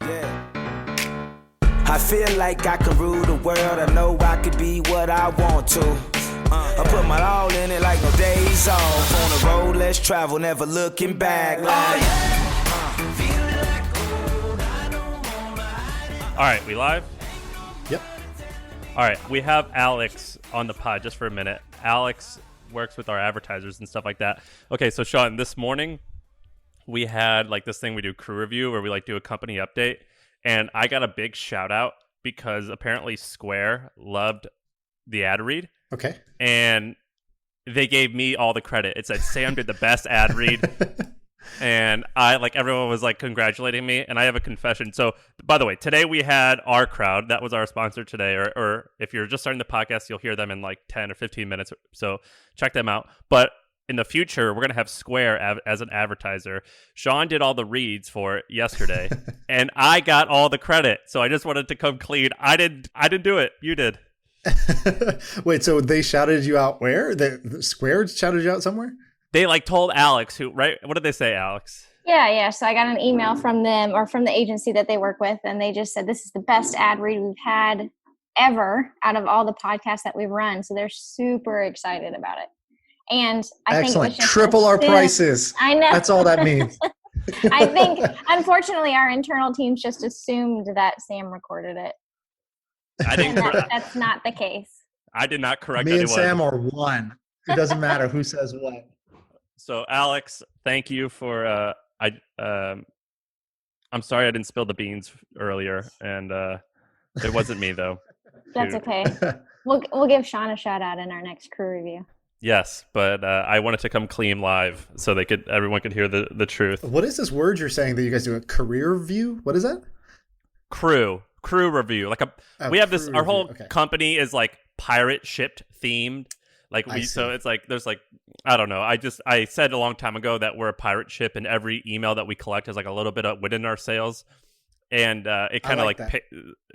Yeah. I feel like I can rule the world. I know I could be what I want to. I put my all in it like no days off. On the road, let's travel, never looking back. All right, we live? Yep. All right, we have Alex on the pod just for a minute. Alex works with our advertisers and stuff like that. Okay, so Sean, this morning we had like this thing we do, crew review, where we like do a company update, and I got a big shout out because apparently Square loved the ad read. Okay. And they gave me all the credit. It said Sam did the best ad read. And everyone was like congratulating me, and I have a confession. So, by the way, today we had Our Crowd. That was our sponsor today. Or if you're just starting the podcast, you'll hear them in like 10 or 15 minutes. So check them out. But in the future, we're going to have Square as an advertiser. Sean did all the reads for it yesterday, and I got all the credit. So I just wanted to come clean. I didn't do it. You did. Wait, so they shouted you out where? The Square shouted you out somewhere? They like told Alex, right? What did they say, Alex? Yeah. So I got an email from them or from the agency that they work with, and they just said, this is the best ad read we've had ever out of all the podcasts that we've run. So they're super excited about it. And I think it was just triple our prices. I know. That's all that means. I think, unfortunately, our internal teams just assumed that Sam recorded it. I didn't. That's not the case. I did not correct Me anyone. and Sam are one. It doesn't matter who says what. So, Alex, thank you for. I'm sorry I didn't spill the beans earlier, and it wasn't me though. That's okay. We'll give Sean a shout out in our next crew review. Yes, but I wanted to come clean live so everyone could hear the truth. What is this word you're saying that you guys do? A career view? What is that? Crew review. We have this. Our whole okay. company is like pirate ship themed. So it's like there's like I don't know. I said a long time ago that we're a pirate ship, and every email that we collect is like a little bit of within our sales. And it kind of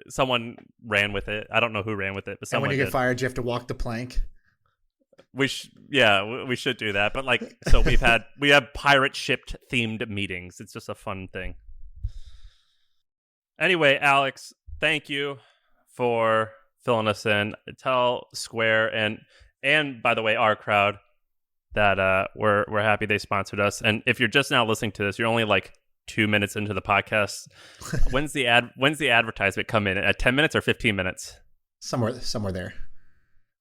someone ran with it. I don't know who ran with it, but someone. And when you get did. fired, you have to walk the plank. We should do that. But so we have pirate shipped themed meetings. It's just a fun thing. Anyway, Alex, thank you for filling us in. Tell Square and by the way, Our Crowd that we're happy they sponsored us. And if you're just now listening to this, you're only like 2 minutes into the podcast. When's the advertisement come in? At 10 minutes or 15 minutes? Somewhere there.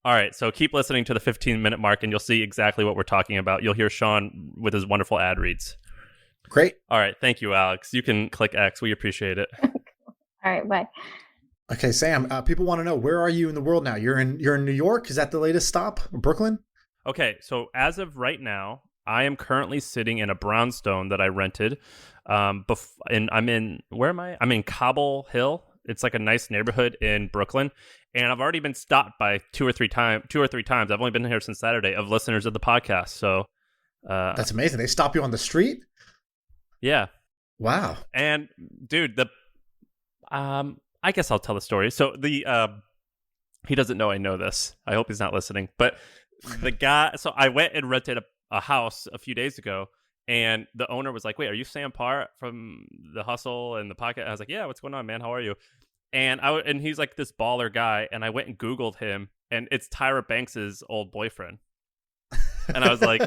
All right, so keep listening to the 15-minute mark, and you'll see exactly what we're talking about. You'll hear Sean with his wonderful ad reads. Great. All right, thank you, Alex. You can click X. We appreciate it. All right, bye. Okay, Sam, people want to know, where are you in the world now? You're in New York? Is that the latest stop? Brooklyn? Okay, so as of right now, I am currently sitting in a brownstone that I rented. And I'm in, where am I? I'm in Cobble Hill. It's like a nice neighborhood in Brooklyn. And I've already been stopped by two or three times. I've only been here since Saturday of listeners of the podcast. So that's amazing. They stop you on the street? Yeah. Wow. And dude, I guess I'll tell the story. So he doesn't know I know this. I hope he's not listening. But the guy, so I went and rented a house a few days ago, and the owner was like, "Wait, are you Sam Parr from The Hustle and the podcast?" I was like, "Yeah, what's going on, man? How are you?" And he's like this baller guy, and I went and Googled him, and it's Tyra Banks's old boyfriend. And I was like,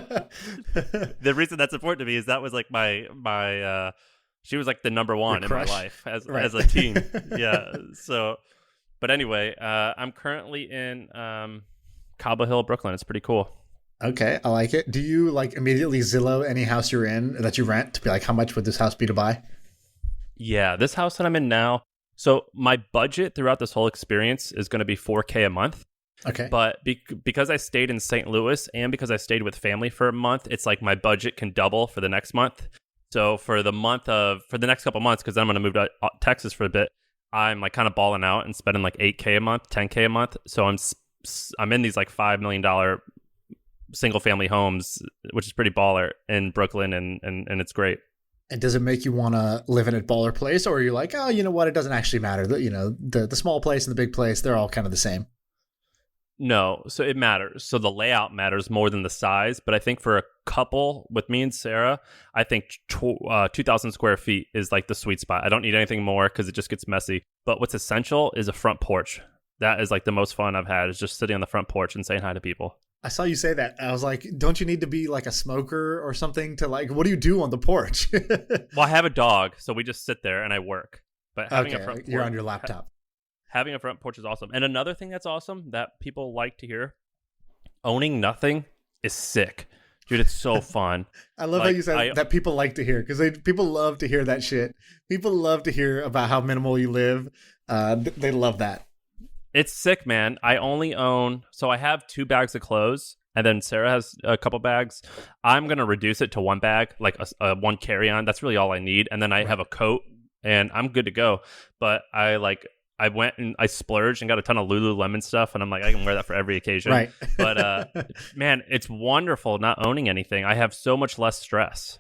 the reason that's important to me is that was like my she was like the number one in my life as a teen. Yeah. So, but anyway, I'm currently in Cobble Hill, Brooklyn. It's pretty cool. Okay, I like it. Do you like immediately Zillow any house you're in that you rent to be like, how much would this house be to buy? Yeah, this house that I'm in now. So my budget throughout this whole experience is going to be $4,000 a month. Okay. But because I stayed in St. Louis and because I stayed with family for a month, it's like my budget can double for the next month. So for the next couple months, because I'm going to move to Texas for a bit, I'm like kind of balling out and spending like $8,000 a month, $10,000 a month. So I'm in these like $5 million single family homes, which is pretty baller in Brooklyn, and it's great. And does it make you want to live in a baller place, or are you like, oh, you know what, it doesn't actually matter? The small place and the big place, they're all kind of the same. No, so it matters. So the layout matters more than the size. But I think for a couple with me and Sarah, I think 2,000 square feet is like the sweet spot. I don't need anything more because it just gets messy. But what's essential is a front porch. That is like the most fun I've had, is just sitting on the front porch and saying hi to people. I saw you say that. I was like, don't you need to be like a smoker or something to like, what do you do on the porch? Well, I have a dog, so we just sit there and I work. But having a front porch, you're on your laptop. Having a front porch is awesome. And another thing that's awesome that people like to hear, owning nothing is sick. Dude, it's so fun. I love how you said that people like to hear, because people love to hear that shit. People love to hear about how minimal you live. They love that. It's sick, man. I only own, so I have 2 bags of clothes, and then Sarah has a couple bags. I'm going to reduce it to 1 bag, like a 1 carry-on. That's really all I need. And then I have a coat, and I'm good to go. But I went and I splurged and got a ton of Lululemon stuff, and I'm like, I can wear that for every occasion. Right. But man, it's wonderful not owning anything. I have so much less stress.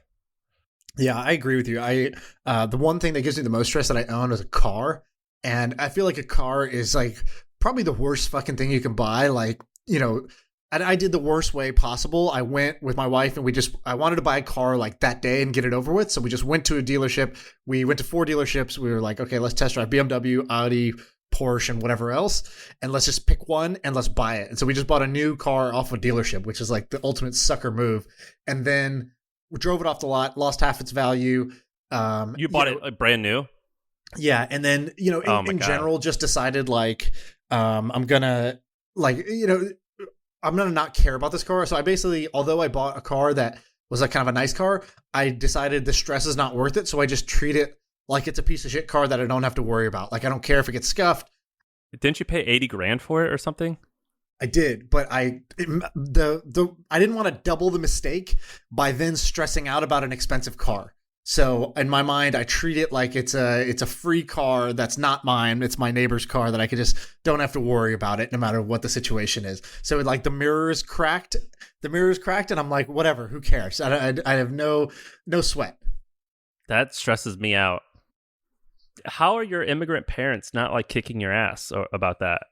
Yeah, I agree with you. The one thing that gives me the most stress that I own is a car. And I feel like a car is like probably the worst fucking thing you can buy. Like, you know, and I did the worst way possible. I went with my wife and I wanted to buy a car like that day and get it over with. So we just went to a dealership. We went to 4 dealerships. We were like, okay, let's test drive BMW, Audi, Porsche, and whatever else. And let's just pick one and let's buy it. And so we just bought a new car off a dealership, which is like the ultimate sucker move. And then we drove it off the lot, lost half its value. You bought it brand new? Yeah, and then, you know, in general, just decided like, I'm gonna not care about this car. So I basically, although I bought a car that was like kind of a nice car, I decided the stress is not worth it. So I just treat it like it's a piece of shit car that I don't have to worry about. Like, I don't care if it gets scuffed. Didn't you pay $80,000 for it or something? I did, but I didn't want to double the mistake by then stressing out about an expensive car. So in my mind, I treat it like it's a free car that's not mine. It's my neighbor's car that I could just don't have to worry about it no matter what the situation is. So like the mirror is cracked, and I'm like, whatever, who cares? I have no sweat. That stresses me out. How are your immigrant parents not like kicking your ass about that?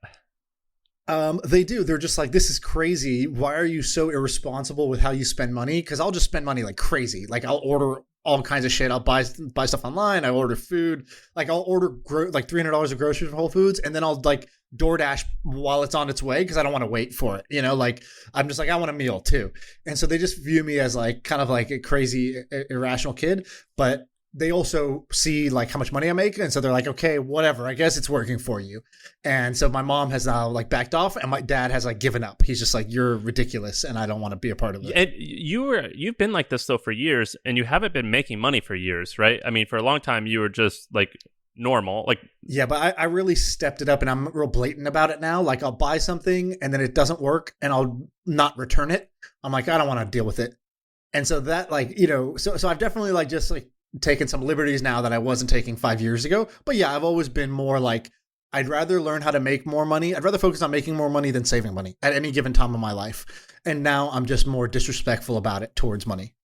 They do. They're just like, this is crazy. Why are you so irresponsible with how you spend money? Because I'll just spend money like crazy. Like, I'll order all kinds of shit. I'll buy stuff online. I order food. Like, I'll order like $300 of groceries from Whole Foods, and then I'll like DoorDash while it's on its way because I don't want to wait for it. You know, like, I'm just like, I want a meal too. And so they just view me as like kind of like a crazy, irrational kid. But they also see like how much money I make. And so they're like, okay, whatever, I guess it's working for you. And so my mom has now like backed off, and my dad has like given up. He's just like, you're ridiculous, and I don't want to be a part of it. And you've been like this though for years, and you haven't been making money for years, right? I mean, for a long time you were just like normal. Like, yeah, but I really stepped it up, and I'm real blatant about it now. Like, I'll buy something and then it doesn't work and I'll not return it. I'm like, I don't want to deal with it. And so that, like, you know, so I've definitely like just like taken some liberties now that I wasn't taking 5 years ago. But yeah, I've always been more like, I'd rather learn how to make more money. I'd rather focus on making more money than saving money at any given time in my life. And now I'm just more disrespectful about it towards money.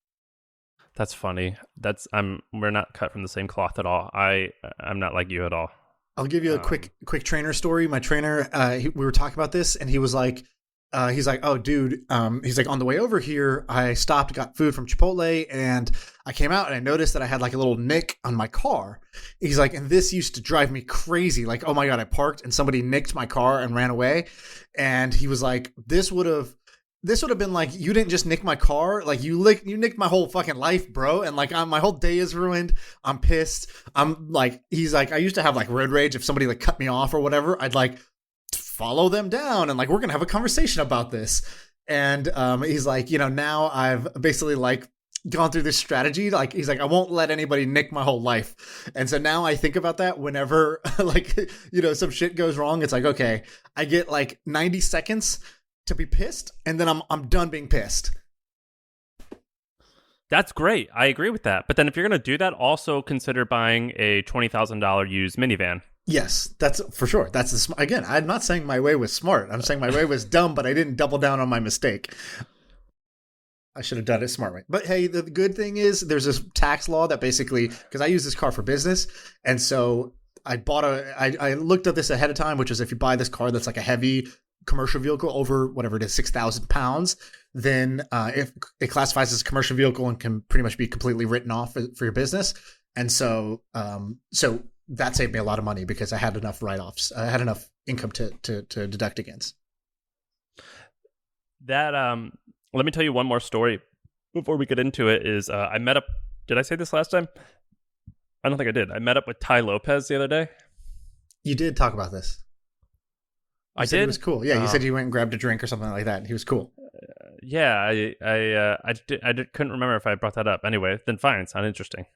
That's funny. We're not cut from the same cloth at all. I'm not like you at all. I'll give you a quick trainer story. My trainer, we were talking about this, and he was like, oh, dude, he's like, on the way over here, I stopped, got food from Chipotle, and I came out and I noticed that I had like a little nick on my car. He's like, and this used to drive me crazy. Like, oh my God, I parked and somebody nicked my car and ran away. And he was like, this would have been like, you didn't just nick my car, like you nicked my whole fucking life, bro. And like, my whole day is ruined. I'm pissed. I'm like, he's like, I used to have like road rage. If somebody like cut me off or whatever, I'd like follow them down and like, we're gonna have a conversation about this. And he's like, you know, now I've basically like gone through this strategy. Like, he's like, I won't let anybody nick my whole life. And so now I think about that whenever like, you know, some shit goes wrong. It's like, okay, I get like 90 seconds to be pissed, and then I'm done being pissed. That's great. I agree with that. But then if you're going to do that, also consider buying a $20,000 used minivan. Yes, that's for sure. That's again, I'm not saying my way was smart. I'm saying my way was dumb, but I didn't double down on my mistake. I should have done it smart way. But hey, the good thing is there's this tax law that basically, because I use this car for business, and so I looked at this ahead of time, which is if you buy this car that's like a heavy commercial vehicle over whatever it is, 6,000 pounds, then if it classifies as a commercial vehicle and can pretty much be completely written off for your business. And so that saved me a lot of money because I had enough write-offs. I had enough income to deduct against. That let me tell you one more story before we get into it. Is I met up. Did I say this last time? I don't think I did. I met up with Ty Lopez the other day. You did talk about this. I did. It was cool. Yeah, you said you went and grabbed a drink or something like that. He was cool. Yeah, I couldn't remember if I brought that up. Anyway, then fine. It's not interesting.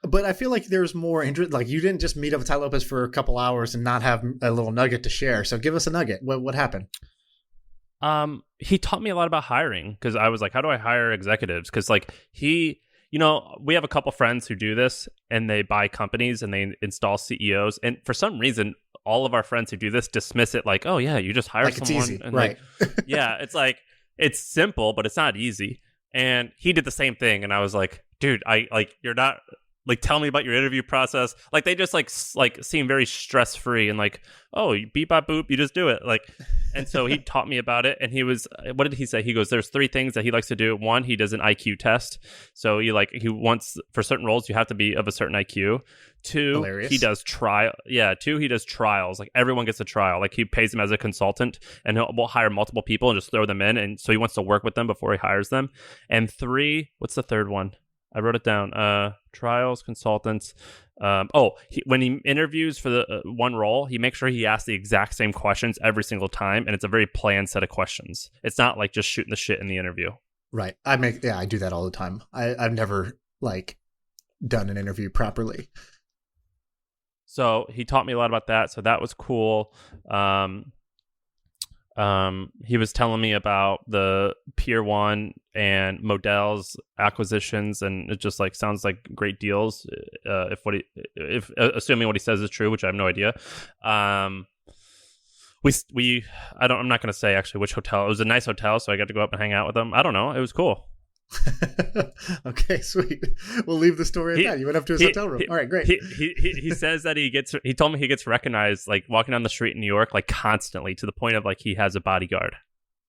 But I feel like there's more interest. Like you didn't just meet up with Ty Lopez for a couple hours and not have a little nugget to share. So give us a nugget. What happened? He taught me a lot about hiring because I was like, how do I hire executives? Because like we have a couple friends who do this and they buy companies and they install CEOs. And for some reason, all of our friends who do this dismiss it like, oh yeah, you just hire someone. It's easy, and right? Yeah, it's like it's simple, but it's not easy. And he did the same thing, and I was like, dude, you're not. Like, tell me about your interview process. Like, they just like seem very stress free and like, oh, you beep bop boop, you just do it. Like, and so he taught me about it. And he was, what did he say? He goes, there's 3 things that he likes to do. 1, he does an IQ test. So he wants for certain roles you have to be of a certain IQ. 2, Hilarious. he does trial. Yeah, 2, he does trials. Like everyone gets a trial. Like he pays them as a consultant, and we'll hire multiple people and just throw them in. And so he wants to work with them before he hires them. And 3, what's the third one? I wrote it down. Trials, consultants. When he interviews for the one role, he makes sure he asks the exact same questions every single time, and it's a very planned set of questions. It's not like just shooting the shit in the interview. Right. I do that all the time. I've never done an interview properly. So he taught me a lot about that. So that was cool. He was telling me about the Pier 1 and Modell's acquisitions, and it just sounds like great deals. If assuming what he says is true, which I have no idea. I'm not going to say actually which hotel. It was a nice hotel, so I got to go up and hang out with them. I don't know. It was cool. Okay, sweet. We'll leave the story at that. You went up to his hotel room. All right, great. He says that he told me he gets recognized walking down the street in New York constantly to the point of he has a bodyguard.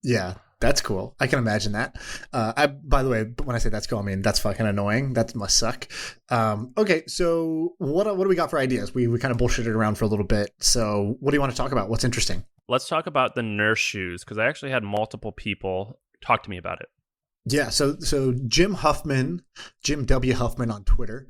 Yeah, that's cool. I can imagine that. By the way, when I say that's cool, I mean that's fucking annoying. That must suck. Okay, so what do we got for ideas? We kind of bullshitted around for a little bit. So what do you want to talk about? What's interesting? Let's talk about the nurse shoes, because I actually had multiple people talk to me about it. Yeah, so Jim W. Huffman on Twitter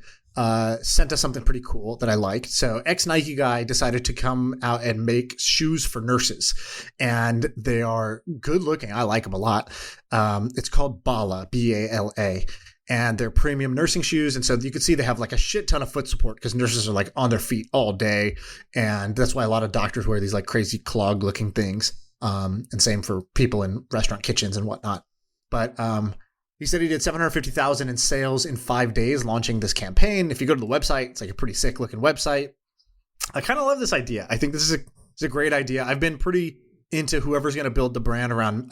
sent us something pretty cool that I liked. So ex-Nike guy decided to come out and make shoes for nurses, and they are good looking. I like them a lot. It's called Bala, Bala, and they're premium nursing shoes. And so you can see they have a shit ton of foot support because nurses are on their feet all day, and that's why a lot of doctors wear these crazy clog looking things. And same for people in restaurant kitchens and whatnot. But he said he did $750,000 in sales in 5 days launching this campaign. If you go to the website, it's a pretty sick looking website. I kind of love this idea. I think this is a great idea. I've been pretty into whoever's going to build the brand around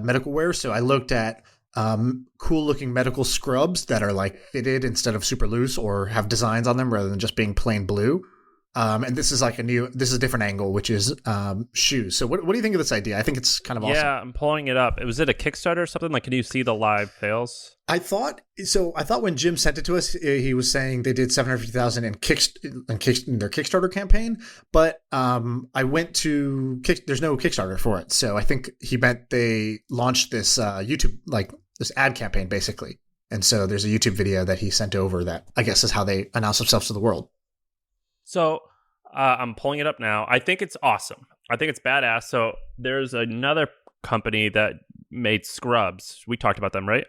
medical wear. So I looked at cool looking medical scrubs that are fitted instead of super loose or have designs on them rather than just being plain blue. And this is a different angle, which is shoes. So what do you think of this idea? I think it's kind of awesome. Yeah, I'm pulling it up. Was it a Kickstarter or something? Can you see the live sales? I thought when Jim sent it to us, he was saying they did $750,000 in their Kickstarter campaign. But I went to there's no Kickstarter for it, so I think he meant they launched this YouTube this ad campaign basically. And so there's a YouTube video that he sent over that I guess is how they announce themselves to the world. So I'm pulling it up now. I think it's awesome. I think it's badass. So there's another company that made scrubs. We talked about them, right?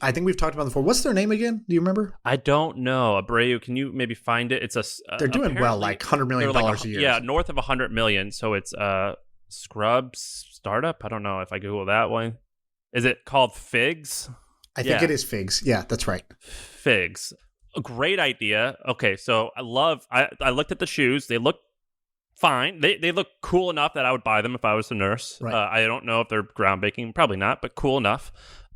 I think we've talked about them before. What's their name again? Do you remember? I don't know. Abreu, can you maybe find it? It's they're doing well, $100 million a year. Yeah, north of 100 million. So it's Scrubs startup. I don't know if I Google that one. Is it called Figs? I think it is Figs. Yeah, that's right. Figs. A great idea. Okay, so I looked at the shoes. They look fine. They look cool enough that I would buy them if I was a nurse. Right. I don't know if they're groundbreaking. Probably not, but cool enough.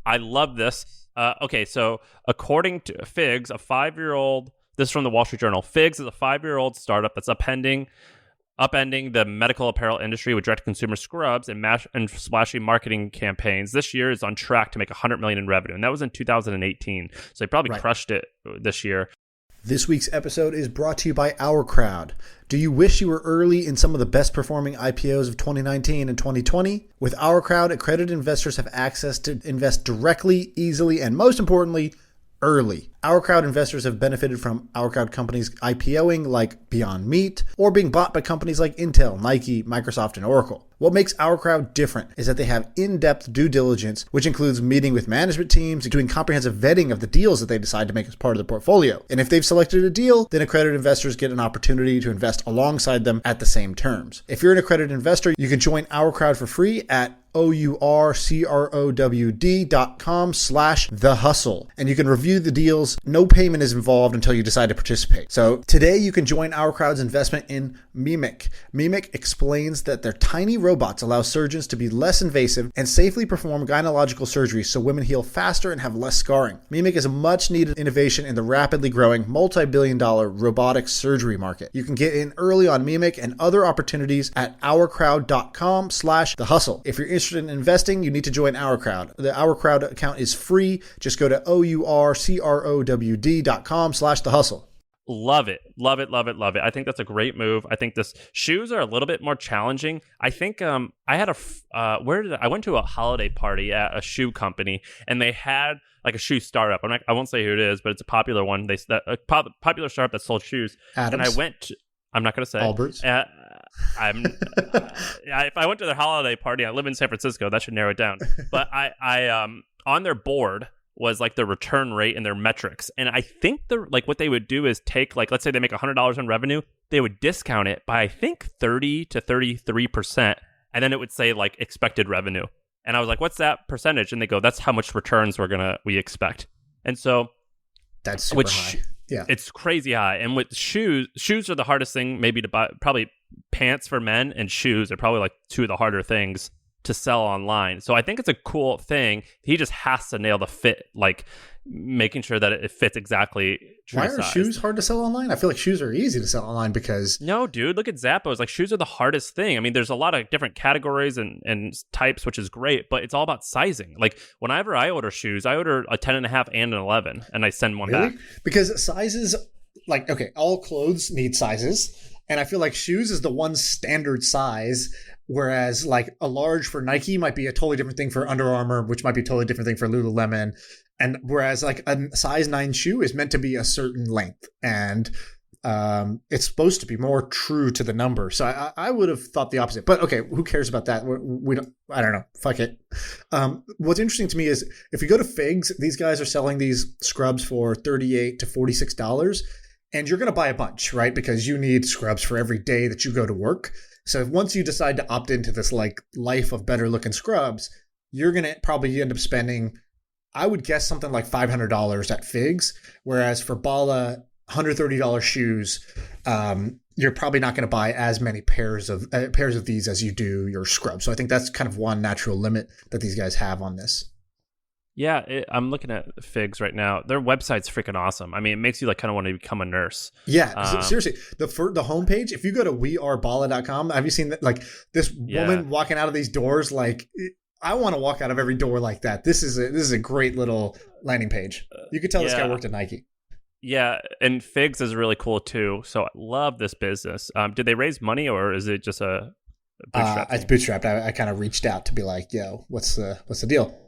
I love this. Okay, so according to Figs, a 5-year-old, this is from the Wall Street Journal, Figs is a 5-year-old startup that's upending upending the medical apparel industry with direct-to-consumer scrubs and splashy marketing campaigns. This year is on track to make $100 million in revenue, and that was in 2018. So they probably crushed it this year. This week's episode is brought to you by Our Crowd. Do you wish you were early in some of the best performing IPOs of 2019 and 2020? With Our Crowd, accredited investors have access to invest directly, easily, and most importantly, early. Our Crowd investors have benefited from Our Crowd companies IPOing like Beyond Meat or being bought by companies like Intel, Nike, Microsoft, and Oracle. What makes Our Crowd different is that they have in-depth due diligence, which includes meeting with management teams, doing comprehensive vetting of the deals that they decide to make as part of the portfolio. And if they've selected a deal, then accredited investors get an opportunity to invest alongside them at the same terms. If you're an accredited investor, you can join Our Crowd for free at OurCrowd.com/thehustle. And you can review the deals. No payment is involved until you decide to participate. So today you can join Our Crowd's investment in Mimic. Mimic explains that their tiny robots allow surgeons to be less invasive and safely perform gynecological surgeries so women heal faster and have less scarring. Mimic is a much needed innovation in the rapidly growing multi-billion-dollar robotic surgery market. You can get in early on Mimic and other opportunities at OurCrowd.com/thehustle. If you're interested in investing, you need to join Our Crowd. The Our Crowd account is free. Just go to OurCrowd.com/thehustle. Love it. Love it. Love it. Love it. I think that's a great move. I think this shoes are a little bit more challenging. I think I had I went to a holiday party at a shoe company and they had like a shoe startup. I won't say who it is, but it's a popular one. Popular startup that sold shoes. Adams. And I went I'm not going to say. Allbirds. If I went to their holiday party, I live in San Francisco, that should narrow it down. But I on their board was like the return rate and their metrics. And I think what they would do is take, like, let's say they make $100 in revenue, they would discount it by I think 30 to 33%. And then it would say like expected revenue. And I was like, what's that percentage? And they go, that's how much returns we expect. And so that's super high. Yeah. It's crazy high. And with shoes are the hardest thing maybe to buy. Probably pants for men and shoes are probably like two of the harder things to sell online. So I think it's a cool thing. He just has to nail the fit, like making sure that it fits exactly true size. Why are shoes hard to sell online? I feel like shoes are easy to sell online because... No, dude, look at Zappos. Like, shoes are the hardest thing. I mean, there's a lot of different categories and types, which is great, but it's all about sizing. Like, whenever I order shoes, I order a 10.5 and an 11, and I send one back. Because sizes, like, okay, all clothes need sizes, and I feel like shoes is the one standard size. Whereas like a large for Nike might be a totally different thing for Under Armour, which might be a totally different thing for Lululemon. And whereas like a size 9 shoe is meant to be a certain length and it's supposed to be more true to the number. So I would have thought the opposite, but okay, who cares about that? We don't, I don't know. Fuck it. What's interesting to me is if you go to Figs, these guys are selling these scrubs for $38 to $46 and you're going to buy a bunch, right? Because you need scrubs for every day that you go to work. So once you decide to opt into this like life of better looking scrubs, you're going to probably end up spending, I would guess something like $500 at Figs. Whereas for Bala, $130 shoes, you're probably not going to buy as many pairs of these as you do your scrubs. So I think that's kind of one natural limit that these guys have on this. Yeah, I'm looking at Figs right now. Their website's freaking awesome. I mean, it makes you like kind of want to become a nurse. Yeah, seriously. The homepage, if you go to wearebala.com, have you seen that? Like this woman walking out of these doors, like I want to walk out of every door like that. This is a great little landing page. You could tell this guy worked at Nike. Yeah, and Figs is really cool too. So I love this business. Did they raise money or is it just a bootstrap? It's bootstrapped. I kind of reached out to be like, yo, what's the deal?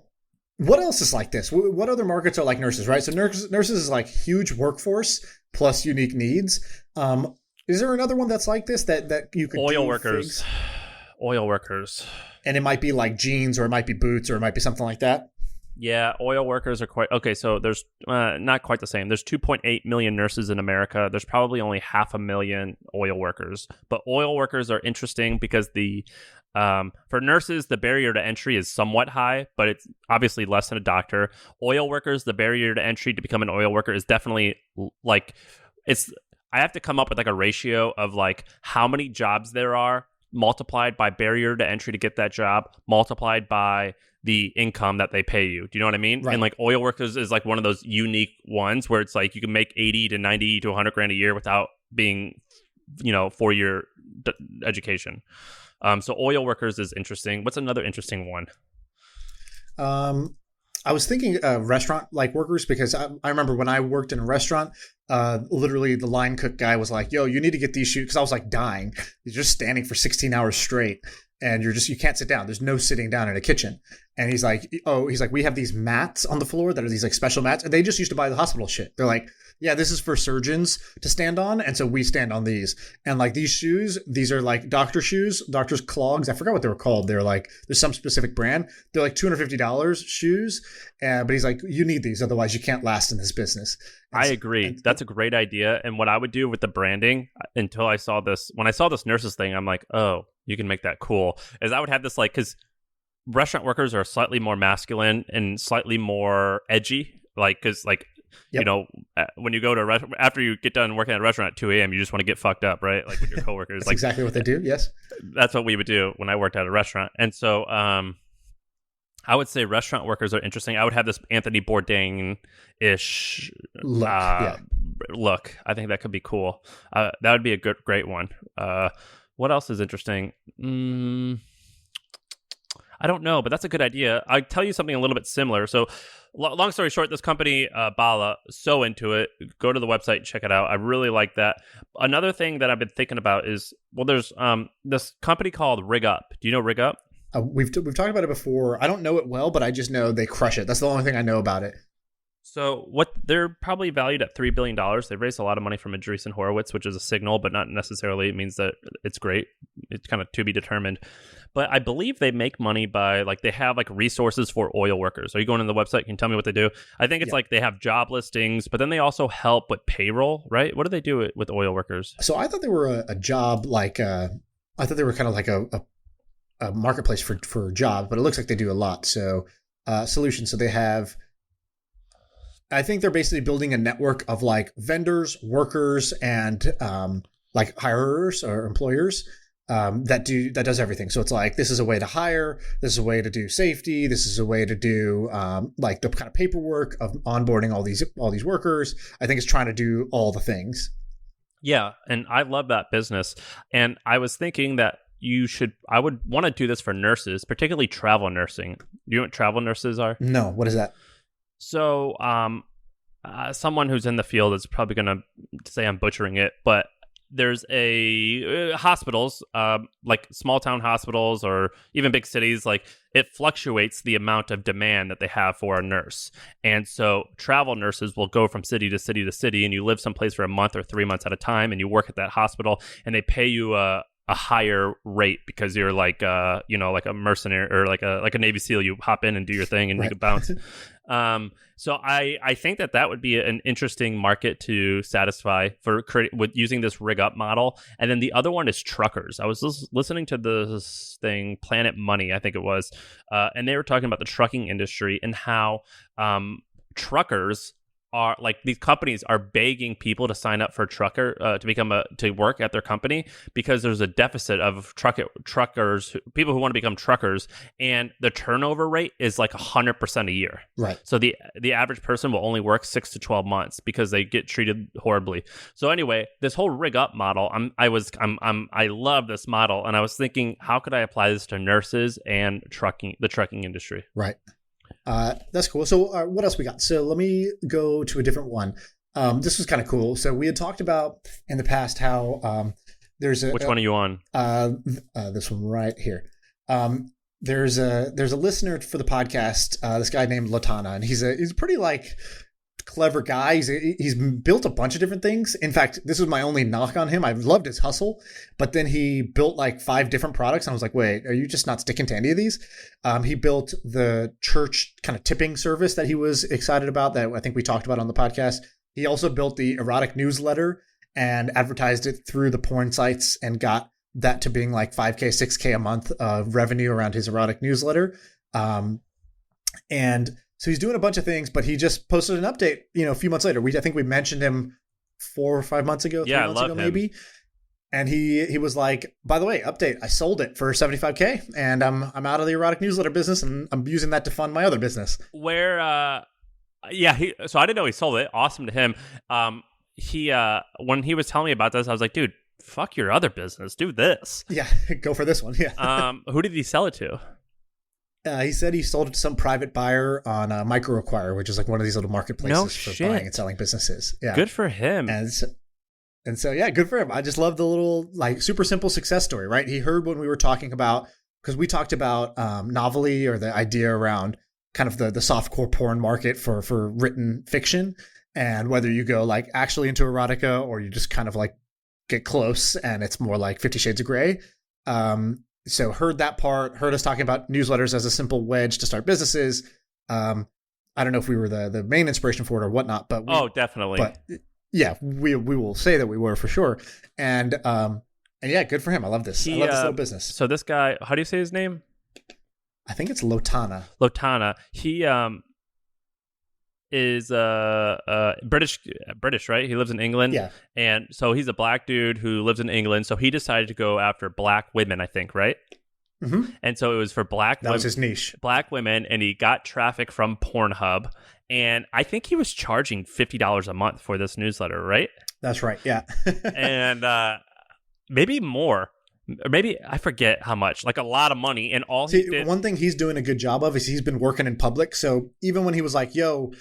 What else is like this? What other markets are like nurses, right? So nurses is like huge workforce plus unique needs. Is there another one that's like this that you could oil workers? Oil workers. And it might be like jeans or it might be boots or it might be something like that. Yeah, oil workers are quite... Okay, so there's not quite the same. There's 2.8 million nurses in America. There's probably only 500,000 oil workers. But oil workers are interesting because for nurses, the barrier to entry is somewhat high, but it's obviously less than a doctor. Oil workers, the barrier to entry to become an oil worker is definitely like... I have to come up with like a ratio of like how many jobs there are multiplied by barrier to entry to get that job, multiplied by the income that they pay you. Do you know what I mean? Right. And like oil workers is like one of those unique ones where it's like you can make 80 to 90 to 100 grand a year without being 4-year education. So oil workers is interesting. What's another interesting one? I was thinking restaurant like workers, because I remember when I worked in a restaurant, literally the line cook guy was like, yo, you need to get these shoes, because I was like dying. You're just standing for 16 hours straight and you can't sit down. There's no sitting down in a kitchen. And he's like, we have these mats on the floor that are these like special mats. And they just used to buy the hospital shit. They're like, yeah, this is for surgeons to stand on. And so we stand on these. And like these shoes, these are like doctor shoes, doctor's clogs. I forgot what they were called. They're like, there's some specific brand. They're like $250 shoes. But he's like, you need these. Otherwise you can't last in this business. I agree. That's a great idea. And what I would do with the branding when I saw this nurses thing, I'm like, oh, you can make that cool. Is I would have this like, because restaurant workers are slightly more masculine and slightly more edgy. Like, because like, Yep. When you go to a restaurant, after you get done working at a restaurant at 2 a.m., you just want to get fucked up, right? Like with your coworkers. That's like, exactly what they do. Yes. That's what we would do when I worked at a restaurant. And so I would say restaurant workers are interesting. I would have this Anthony Bourdain-ish look. I think that could be cool. That would be a great one. What else is interesting? I don't know, but that's a good idea. I'll tell you something a little bit similar. So long story short, this company, Bala, so into it. Go to the website, check it out. I really like that. Another thing that I've been thinking about is, there's this company called Rig Up. Do you know Rig Up? We've talked about it before. I don't know it well, but I just know they crush it. That's the only thing I know about it. So they're probably valued at $3 billion. They've raised a lot of money from Andreessen Horowitz, which is a signal, but not necessarily means that it's great. It's kind of to be determined. But I believe they make money by, like, they have like resources for oil workers. Are you going to the website? Can you tell me what they do? I think it's like they have job listings, but then they also help with payroll, right? What do they do with oil workers? So I thought they were a job, like I thought they were kind of like a marketplace for jobs, but it looks like they do a lot. So solutions. So they have, I think they're basically building a network of like vendors, workers, and like hirers or employers that does everything. So it's like, this is a way to hire, this is a way to do safety, this is a way to do like the kind of paperwork of onboarding all these workers. I think it's trying to do all the things. Yeah, and I love that business. And I was thinking that I would want to do this for nurses, particularly travel nursing. Do you know what travel nurses are? No, what is that? So, someone who's in the field is probably going to say I'm butchering it, but there's hospitals, like small town hospitals or even big cities, like it fluctuates the amount of demand that they have for a nurse. And so travel nurses will go from city to city to city, and you live someplace for a month or 3 months at a time, and you work at that hospital, and they pay you a higher rate because you're like like a mercenary or like a Navy SEAL. You hop in and do your thing and you can bounce. So I think that would be an interesting market to satisfy with using this Rig Up model. And then the other one is truckers. I was listening to this thing, Planet Money, I think it was, and they were talking about the trucking industry and how truckers are, like, these companies are begging people to sign up for a trucker to work at their company because there's a deficit of truckers, people who want to become truckers, and the turnover rate is like 100% a year. Right. So the average person will only work 6 to 12 months because they get treated horribly. So anyway, this whole Rig Up model, I love this model, and I was thinking, how could I apply this to nurses and the trucking industry? Right. That's cool. So what else we got? So let me go to a different one. This was kind of cool. So we had talked about in the past how there's a... Which one are you on? This one right here. There's a listener for the podcast, this guy named Latana, and he's a pretty like clever guy. He's built a bunch of different things. In fact, this was my only knock on him. I loved his hustle, but then he built like 5 different products. And I was like, wait, are you just not sticking to any of these? He built the church kind of tipping service that he was excited about, that I think we talked about on the podcast. He also built the Erotic newsletter and advertised it through the porn sites and got that to being like $5K, $6K a month of revenue around his Erotic newsletter. And so he's doing a bunch of things, but he just posted an update, a few months later. I think we mentioned him 4 or 5 months ago, 3 months ago, maybe. And he was like, by the way, update, I sold it for $75K and I'm out of the Erotic newsletter business and I'm using that to fund my other business. So I didn't know he sold it. Awesome to him. When he was telling me about this, I was like, dude, fuck your other business. Do this. Yeah, go for this one. Yeah. Who did he sell it to? He said he sold it to some private buyer on MicroAcquire, which is like one of these little marketplaces for buying and selling businesses. Yeah. Good for him. And so, yeah, good for him. I just love the little, like, super simple success story, right? He heard when we were talking about, because we talked about novelty, or the idea around kind of the softcore porn market for written fiction, and whether you go like actually into erotica or you just kind of like get close and it's more like 50 Shades of Grey. So heard that part, heard us talking about newsletters as a simple wedge to start businesses. I don't know if we were the main inspiration for it or whatnot, but definitely. But yeah, we will say that we were for sure. And yeah, good for him. I love this. I love this little business. So this guy, how do you say his name? I think it's Lotana. He is British, right? He lives in England. Yeah. And so he's a black dude who lives in England. So he decided to go after black women, I think, right? Mm-hmm. And so it was for black women. That was his niche. Black women, and he got traffic from Pornhub. And I think he was charging $50 a month for this newsletter, right? That's right, yeah. And maybe more. Or maybe, I forget how much, like a lot of money. And all he did... One thing he's doing a good job of is he's been working in public. So even when he was like, yo,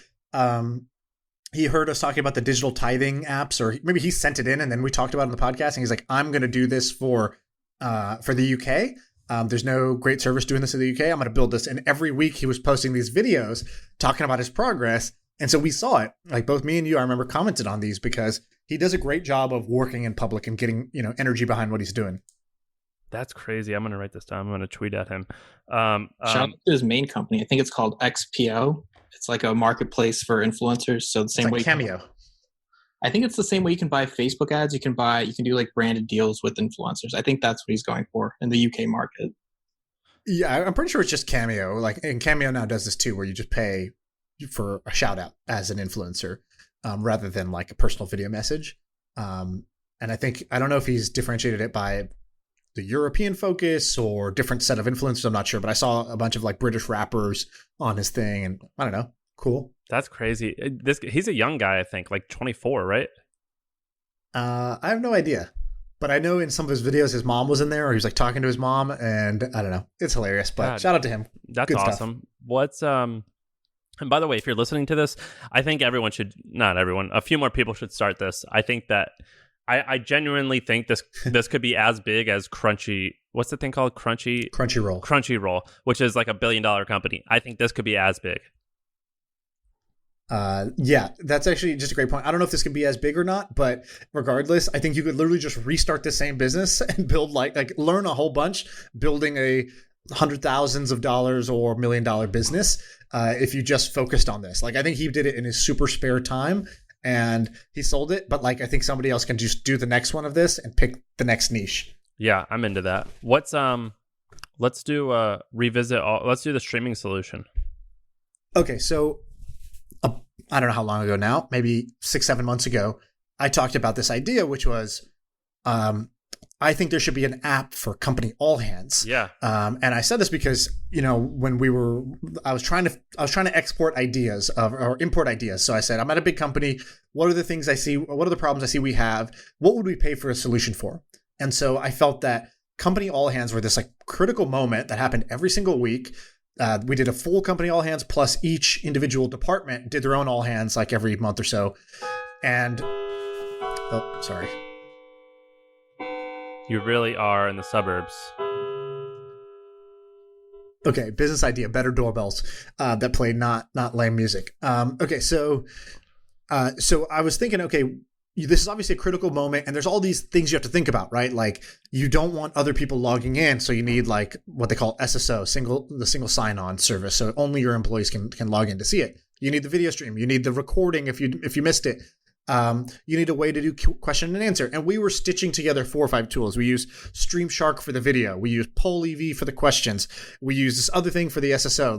he heard us talking about the digital tithing apps, or maybe he sent it in and then we talked about it on the podcast, and he's like, I'm going to do this for the UK. There's no great service doing this in the UK. I'm going to build this. And every week he was posting these videos talking about his progress. And so we saw it, like both me and you, I remember, commented on these because he does a great job of working in public and getting, energy behind what he's doing. That's crazy. I'm going to write this down. I'm going to tweet at him. Shout out to his main company. I think it's called XPO. It's like a marketplace for influencers. So the same way Cameo. I think it's the same way you can buy Facebook ads. You can do like branded deals with influencers. I think that's what he's going for in the UK market. Yeah, I'm pretty sure it's just Cameo. Like, and Cameo now does this too, where you just pay for a shout out as an influencer, rather than like a personal video message. And I don't know if he's differentiated it by the European focus or different set of influencers. I'm not sure, but I saw a bunch of like British rappers on his thing, and I don't know. Cool. That's crazy. He's a young guy, I think, like 24, right? I have no idea, but I know in some of his videos, his mom was in there, or he was like talking to his mom, and I don't know. It's hilarious, but God, shout out to him. That's Good awesome. Stuff. What's and by the way, if you're listening to this, I think everyone should, not everyone, a few more people should start this. I think that I genuinely think this could be as big as what's the thing called? Crunchyroll, which is like $1 billion company. I think this could be as big. Yeah, that's actually just a great point. I don't know if this can be as big or not, but regardless, I think you could literally just restart the same business and build like learn a whole bunch, building a $100,000s of dollars or $1 million business. If you just focused on this, like I think he did it in his super spare time and he sold it, but like I think somebody else can just do the next one of this and pick the next niche. Yeah, I'm into that. Let's do let's do the streaming solution. Okay, so I don't know how long ago now, maybe 6-7 months ago, I talked about this idea, which was I think there should be an app for company all hands. Yeah. And I said this because, when I was trying to export ideas or import ideas. So I said, I'm at a big company. What are the things I see? What are the problems I see we have? What would we pay for a solution for? And so I felt that company all hands were this like critical moment that happened every single week. We did a full company all hands plus each individual department did their own all hands like every month or so. And sorry. You really are in the suburbs. Okay, business idea, better doorbells that play not lame music. Okay, so I was thinking, okay, this is obviously a critical moment, and there's all these things you have to think about, right? Like you don't want other people logging in, so you need like what they call SSO, the single sign-on service, so only your employees can log in to see it. You need the video stream, you need the recording if you missed it. You need a way to do question and answer. And we were stitching together 4 or 5 tools. We use Streamshark for the video. We use PollEV for the questions. We use this other thing for the SSO.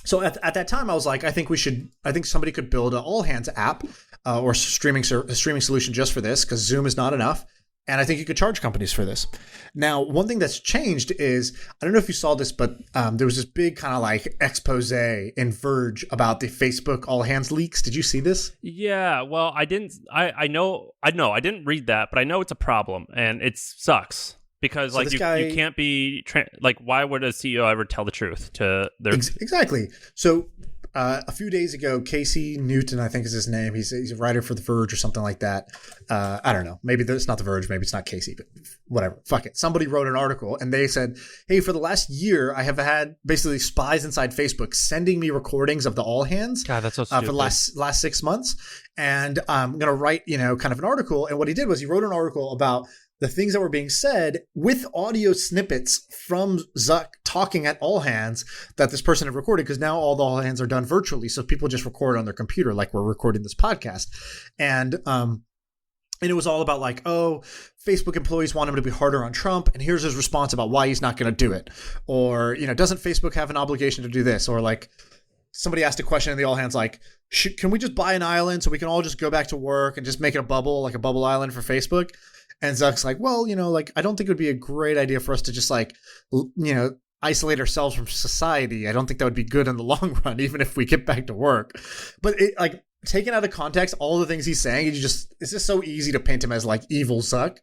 So at that time, I was like, I think somebody could build an all hands app or streaming solution just for this, because Zoom is not enough. And I think you could charge companies for this. Now, one thing that's changed is, I don't know if you saw this, but there was this big kind of like expose in Verge about the Facebook all hands leaks. Did you see this? Yeah, well, I didn't. I know. I didn't read that, but I know it's a problem, and it sucks because So like this guy- you can't be like. Why would a CEO ever tell the truth to their? Exactly. So a few days ago, Casey Newton, I think is his name. He's a writer for The Verge or something like that. I don't know. Maybe it's not The Verge. Maybe it's not Casey, but whatever. Fuck it. Somebody wrote an article and they said, hey, for the last year, I have had basically spies inside Facebook sending me recordings of the all hands. God, that's so stupid. For the last 6 months. And I'm going to write, kind of an article. And what he did was he wrote an article about the things that were being said with audio snippets from Zuck talking at all hands that this person had recorded, because now all the all hands are done virtually. So people just record on their computer like we're recording this podcast. And it was all about like, oh, Facebook employees want him to be harder on Trump. And here's his response about why he's not going to do it. Or, doesn't Facebook have an obligation to do this? Or like somebody asked a question in the all hands like, can we just buy an island so we can all just go back to work and just make it a bubble, like a bubble island for Facebook? And Zuck's like, well, I don't think it would be a great idea for us to just like, isolate ourselves from society. I don't think that would be good in the long run, even if we get back to work. But it, like, taken out of context, all the things he's saying, it's just so easy to paint him as like evil Zuck.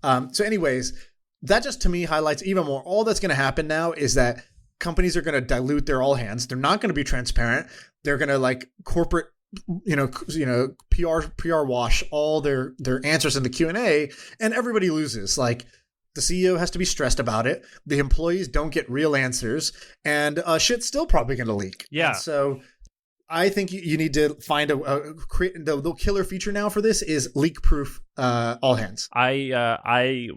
So anyways, that just to me highlights even more. All that's going to happen now is that companies are going to dilute their all hands. They're not going to be transparent. They're going to like corporate PR wash all their answers in the Q&A, and everybody loses. Like the CEO has to be stressed about it. The employees don't get real answers, and shit's still probably going to leak. Yeah. And so I think you need to find create the killer feature now for this is leak proof all hands. I've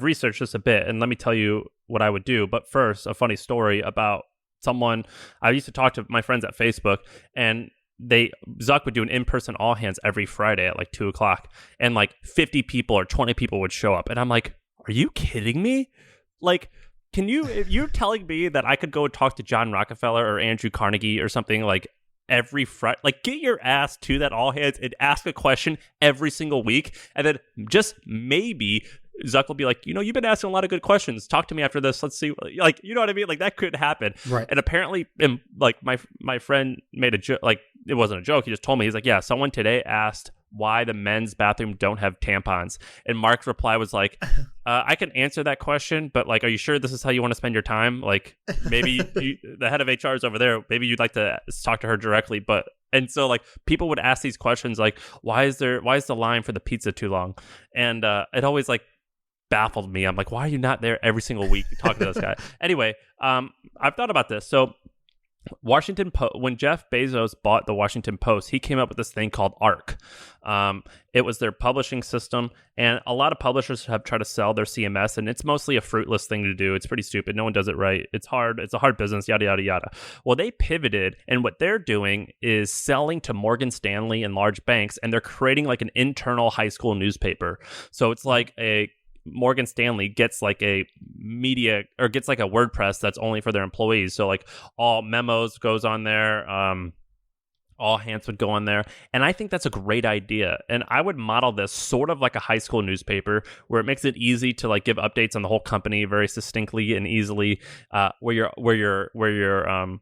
researched this a bit, and let me tell you what I would do. But first, a funny story about someone. I used to talk to my friends at Facebook, and Zuck would do an in-person all hands every Friday at like 2:00, and like 50 people or 20 people would show up, and I'm like, are you kidding me? Like, if you're telling me that I could go talk to John Rockefeller or Andrew Carnegie or something like every Friday, like get your ass to that all hands and ask a question every single week, and then just maybe Zuck will be like, you've been asking a lot of good questions. Talk to me after this. Let's see. Like, you know what I mean? Like that could happen. Right. And apparently, like my friend made a joke. Like it wasn't a joke. He just told me, he's like, yeah, someone today asked why the men's bathroom don't have tampons. And Mark's reply was like, I can answer that question, but like, are you sure this is how you want to spend your time? Like maybe the head of HR is over there. Maybe you'd like to talk to her directly. And so like people would ask these questions like, why is the line for the pizza too long? And it always like baffled me. I'm like, why are you not there every single week talking to this guy? Anyway, I've thought about this. So Washington Post, when Jeff Bezos bought the Washington Post, he came up with this thing called ARC. It was their publishing system, and a lot of publishers have tried to sell their CMS, and it's mostly a fruitless thing to do. It's pretty stupid. No one does it right. It's hard. It's a hard business, yada, yada, yada. Well, they pivoted, and what they're doing is selling to Morgan Stanley and large banks, and they're creating like an internal high school newspaper. So it's like Morgan Stanley gets like a media or gets like a WordPress that's only for their employees. So like all memos goes on there, all hands would go on there. And I think that's a great idea. And I would model this sort of like a high school newspaper where it makes it easy to like give updates on the whole company very succinctly and easily, where your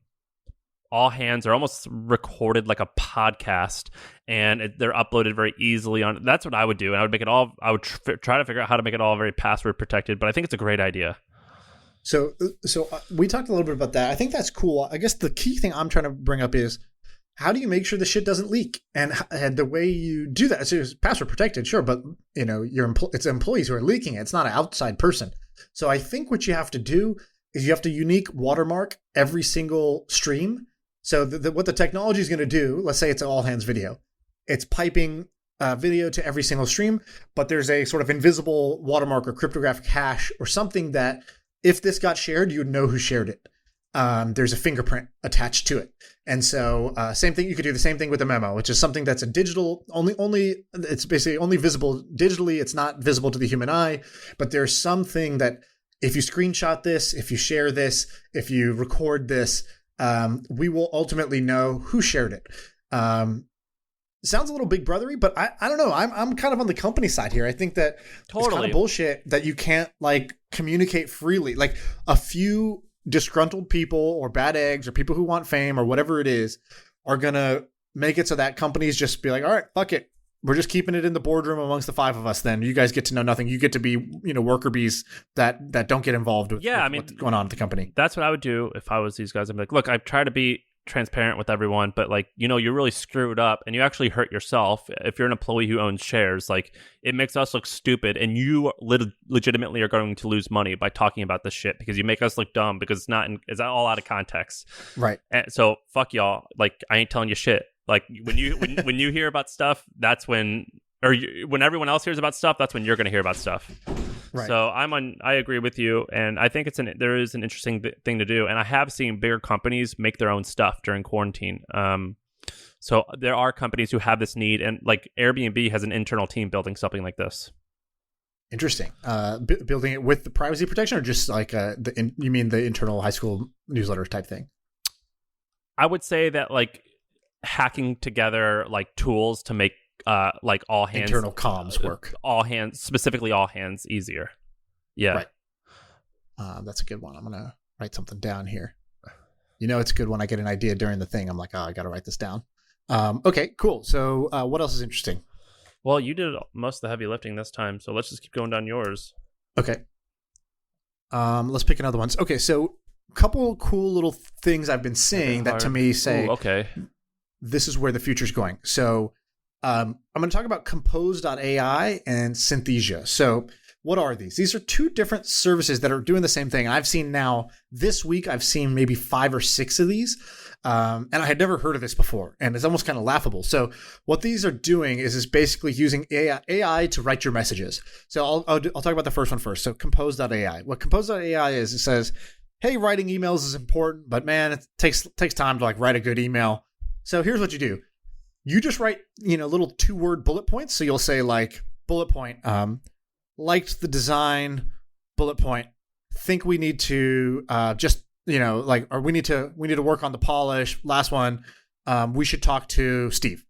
all hands are almost recorded like a podcast, and they're uploaded very easily on. That's what I would do, and I would make it all. I would try to figure out how to make it all very password protected. But I think it's a great idea. So we talked a little bit about that. I think that's cool. I guess the key thing I'm trying to bring up is, how do you make sure the shit doesn't leak? And the way you do that, so it's password protected, sure, but it's employees who are leaking it. It's not an outside person. So I think what you have to do is you have to unique watermark every single stream. So what the technology is going to do, let's say it's an all hands video, it's piping video to every single stream, but there's a sort of invisible watermark or cryptographic hash or something that if this got shared, you would know who shared it. There's a fingerprint attached to it. And so same thing, you could do the same thing with a memo, which is something that's a digital, it's basically only visible digitally. It's not visible to the human eye, but there's something that if you screenshot this, if you share this, if you record this, we will ultimately know who shared it. sounds a little big brothery, but I don't know. I'm kind of on the company side here. I think that it's kind of bullshit that you can't like communicate freely. Like a few disgruntled people or bad eggs or people who want fame or whatever it is are gonna make it so that companies just be like, all right, fuck it. We're just keeping it in the boardroom amongst the 5 of us. Then you guys get to know nothing. You get to be, worker bees that don't get involved with, what's going on at the company. That's what I would do if I was these guys. I'd be like, look, I try to be transparent with everyone, but like, you really screwed up and you actually hurt yourself. If you're an employee who owns shares, like it makes us look stupid, and you legitimately are going to lose money by talking about this shit because you make us look dumb because it's all out of context. Right. And so fuck y'all. Like I ain't telling you shit. Like when you hear about stuff, that's when, when everyone else hears about stuff, that's when you're going to hear about stuff. Right. So I agree with you, and I think there is an interesting thing to do. And I have seen bigger companies make their own stuff during quarantine. So there are companies who have this need, and like Airbnb has an internal team building something like this. Interesting. Building it with the privacy protection, or just like you mean the internal high school newsletter type thing? I would say that like hacking together like tools to make like all hands internal comms work, specifically all hands easier. Yeah. Right. That's a good one. I'm going to write something down here. It's good when I get an idea during the thing. I'm like, oh, I got to write this down. Okay, cool. So what else is interesting? Well, you did most of the heavy lifting this time, so let's just keep going down yours. Okay. Let's pick another one. Okay, so a couple cool little things I've been seeing that to me say, okay, this is where the future's going. So I'm going to talk about Compose.ai and Synthesia. So what are these? These are 2 different services that are doing the same thing. I've seen now this week, I've seen maybe 5 or 6 of these. And I had never heard of this before. And it's almost kind of laughable. So what these are doing is basically using AI to write your messages. So I'll talk about the first one first. So Compose.ai. What Compose.ai is, it says, hey, writing emails is important, but man, it takes time to like write a good email. So here's what you do. You just write, little 2-word bullet points. So you'll say like bullet point, liked the design, bullet point, think we need to just, or we need to work on the polish. Last one, we should talk to Steve.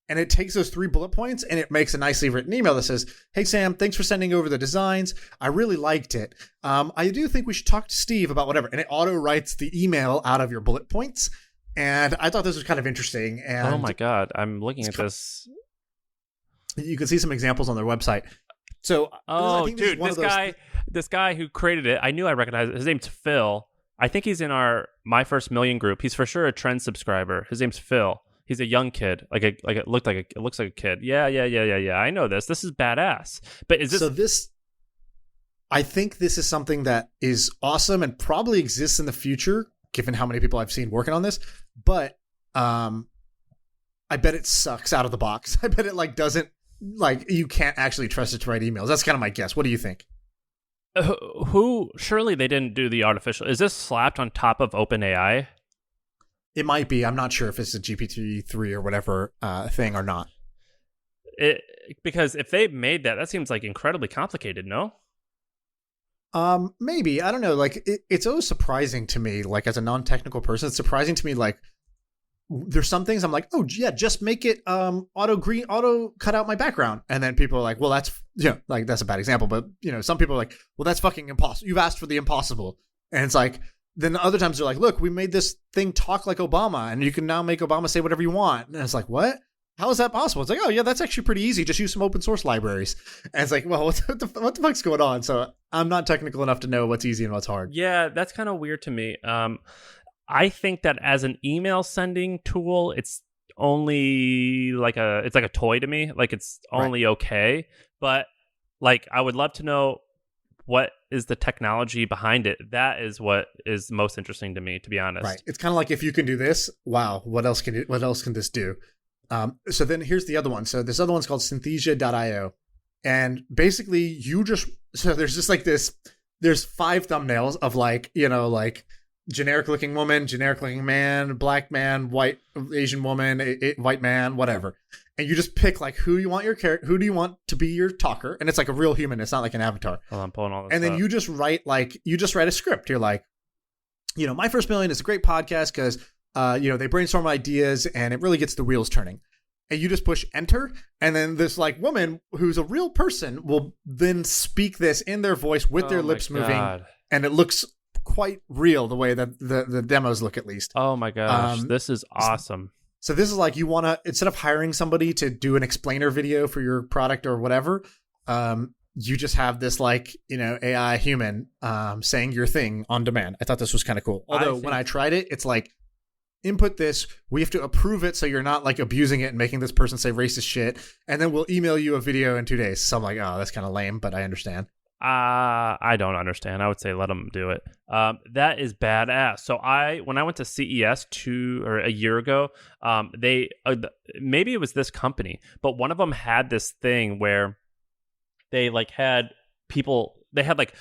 And it takes those 3 bullet points and it makes a nicely written email that says, hey, Sam, thanks for sending over the designs. I really liked it. I do think we should talk to Steve about whatever. And it auto writes the email out of your bullet points. And I thought this was kind of interesting. And oh my God, I'm looking at this. You can see some examples on their website. So, dude, this guy who created it, I knew I recognized it. His name's Phil. I think he's in our My First Million group. He's for sure a trend subscriber. His name's Phil. He's a young kid. It looks like a kid. Yeah. I know this. This is badass. But is this? So I think this is something that is awesome and probably exists in the future, given how many people I've seen working on this. But I bet it sucks out of the box. I bet it doesn't you can't actually trust it to write emails. That's kind of my guess. What do you think? Surely they didn't do the artificial. Is this slapped on top of OpenAI? It might be. I'm not sure if it's a GPT-3 or whatever thing or not. Because if they made that seems like incredibly complicated, no? Maybe. I don't know. It's always surprising to me, as a non-technical person, it's surprising to me, there's some things I'm like, oh yeah, just make it auto cut out my background. And then people are like, well, that's that's a bad example, but some people are like, well, that's fucking impossible. You've asked for the impossible. And it's like, then other times they're like, look, we made this thing talk like Obama and you can now make Obama say whatever you want. And it's like, what? How is that possible? It's like, oh yeah, that's actually pretty easy. Just use some open source libraries. And it's like, well, what the fuck's going on? So I'm not technical enough to know what's easy and what's hard. Yeah, that's kind of weird to me. I think that as an email sending tool, it's only it's like a toy to me. It's only okay. But I would love to know what is the technology behind it. That is what is most interesting to me, to be honest. Right. It's kind of like, if you can do this, wow, what else can this do? So then here's the other one. So this other one's called Synthesia.io. And basically there's just there's 5 thumbnails of generic looking woman, generic looking man, black man, white Asian woman, white man, whatever. And you just pick who you want who do you want to be your talker? And it's like a real human. It's not like an avatar. Hold on, I'm pulling all this and then up. you just write a script. You're like, My First Million is a great podcast because, they brainstorm ideas and it really gets the wheels turning. and you just push enter, and then this like woman who's a real person will then speak this in their voice with their lips moving, and it looks quite real the way that the demos look, at least. Oh my gosh, this is awesome. So this is like, you want to, instead of hiring somebody to do an explainer video for your product or whatever, you just have this like, AI human saying your thing on demand. I thought this was kind of cool. Although when I tried it, it's like, input this, we have to approve it so you're not like abusing it and making this person say racist shit, and then we'll email you a video in 2 days. So I'm like, oh, that's kind of lame, but I understand. I don't understand. I would say let them do it. That is badass. So when I went to CES a year ago, they maybe it was this company, but one of them had this thing where they like had people, they had like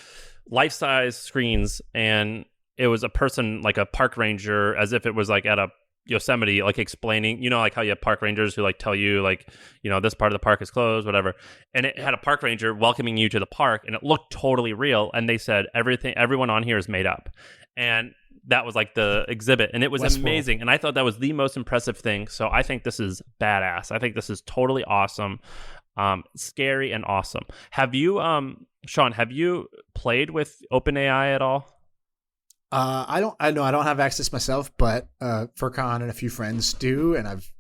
life-size screens, and it was a person, like a park ranger, as if it was like at a Yosemite, like explaining, like how you have park rangers who like tell you like, this part of the park is closed, whatever. And it had a park ranger welcoming you to the park, and it looked totally real. And they said everyone on here is made up. And that was like the exhibit, and it was amazing. And I thought that was the most impressive thing. So I think this is badass. I think this is totally awesome. Scary and awesome. Have you, Sean, have you played with OpenAI at all? I don't have access myself, but Furcon and a few friends do, and I've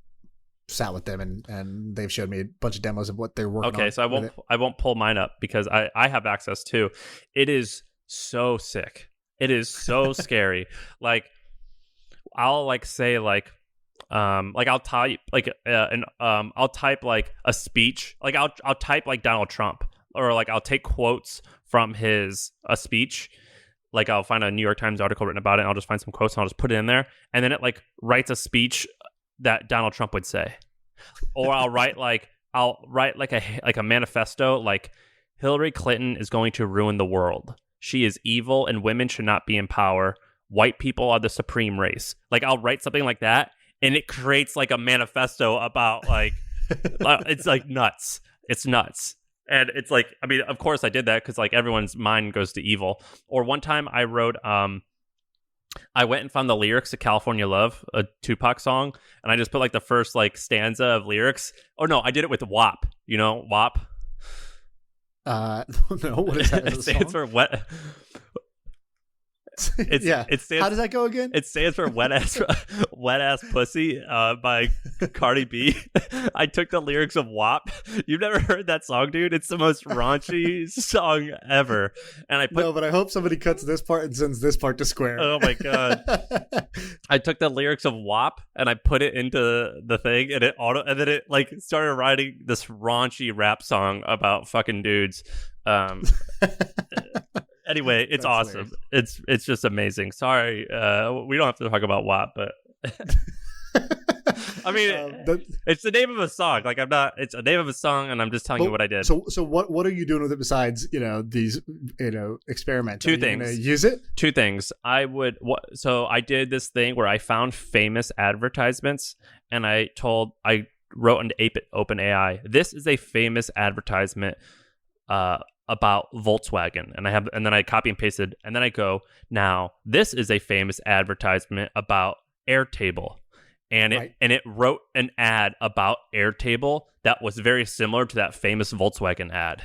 sat with them and they've showed me a bunch of demos of what they're working on. Okay, so I won't pull mine up because I have access too. It is so sick. It is so scary. Like I'll like say like I'll type like I'll type like a speech. Like I'll type like Donald Trump, or like I'll take quotes from a speech. Like I'll find a New York Times article written about it, and I'll just find some quotes and I'll just put it in there, and then it like writes a speech that Donald Trump would say. Or I'll write like a manifesto, like Hillary Clinton is going to ruin the world. She is evil and women should not be in power. White people are the supreme race. Like I'll write something like that, and it creates like a manifesto about like it's like nuts. It's nuts. And it's like, I mean, of course I did that because like everyone's mind goes to evil. Or one time I wrote, I went and found the lyrics to California Love, a Tupac song, and I just put like the first like stanza of lyrics. Oh no, I did it with WAP. You know WAP? No, what is that? It stands for wet. It stands, how does that go again? It stands for wet ass pussy by Cardi B. I took the lyrics of WAP. You've never heard that song, dude? It's the most raunchy song ever. And no, but I hope somebody cuts this part and sends this part to Square. Oh my god! I took the lyrics of WAP and I put it into the thing, and and then it like started writing this raunchy rap song about fucking dudes. Anyway, it's That's awesome. Hilarious. It's just amazing. Sorry, we don't have to talk about WAP, but I mean, it's the name of a song. Like it's a name of a song, and I'm just telling you what I did. So what are you doing with it besides these experiments? Two things. Use it. Two things. So I did this thing where I found famous advertisements, and I wrote into OpenAI. This is a famous advertisement. About Volkswagen, and then I copy and pasted, and then I go, now this is a famous advertisement about Airtable, and it wrote an ad about Airtable that was very similar to that famous Volkswagen ad.